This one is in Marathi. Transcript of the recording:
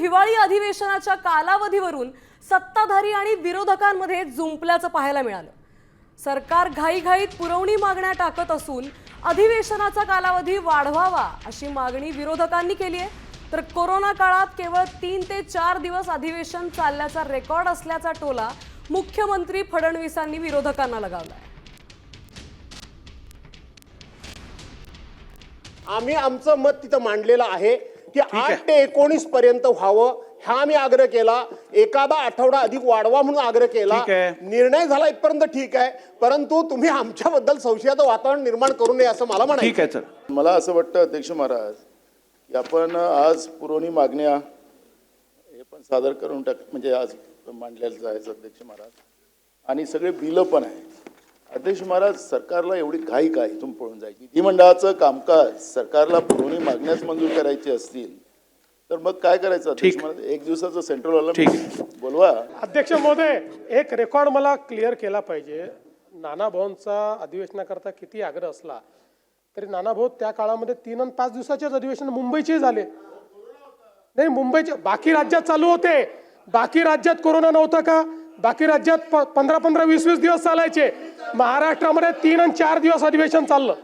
हिवाळी अधिवेशनाच्या कालावधीवरून सत्ताधारी आणि विरोधकांमध्ये जुंपल्याचं पाहायला मिळालं। सरकार घाईघाईत पुरवणी मागण्या टाकत असून अधिवेशनाचा कालावधी वाढवावा अशी मागणी विरोधकांनी केली आहे। तर कोरोना काळात केवळ 3 ते 4 दिवस अधिवेशन चालल्याचा रेकॉर्ड असल्याचा टोला मुख्यमंत्री फडणवीसांनी विरोधकांना लगावलाय। आम्ही आमचं मत तिथं मांडलेलं आहे की 8 ते 19 पर्यंत व्हावं हा आम्ही आग्रह केला। एखादा आठवडा अधिक वाढवा म्हणून आग्रह केला। निर्णय झाला इथपर्यंत ठीक आहे, परंतु तुम्ही आमच्याबद्दल संशयाचं वातावरण निर्माण करू नये असं मला म्हणायचं। ठीक आहे सर, मला असं वाटतं अध्यक्ष महाराज की आपण आज पुरवणी मागण्या हे पण सादर करून म्हणजे आज मांडलेलं आहे अध्यक्ष महाराज, आणि सगळे बिलं पण आहे। अध्यक्ष महाराज, सरकारला एवढी घाई काय इथून पळून जायची? विधिमंडळाचं कामकाज सरकारला पुरवणी मागण्याच मंजूर करायची असतील तर मग काय करायचं अध्यक्ष महाराज? 1 दिवसाचं सेंट्रल हॉलला बोलवा। अध्यक्ष महोदय, एक रेकॉर्ड मला क्लिअर केला पाहिजे। नाना भाऊंचा अधिवेशनाकरता किती आग्रह असला तरी नाना भाऊ त्या काळामध्ये 3 आणि 5 दिवसाचेच अधिवेशन मुंबईचे झाले नाही। मुंबईचे बाकी राज्यात चालू होते, बाकी राज्यात कोरोना नव्हता का? बाकी राज्यात 15-15, 20-20 दिवस चालायचे। महाराष्ट्रामध्ये 3 आणि 4 दिवस अधिवेशन चाललं।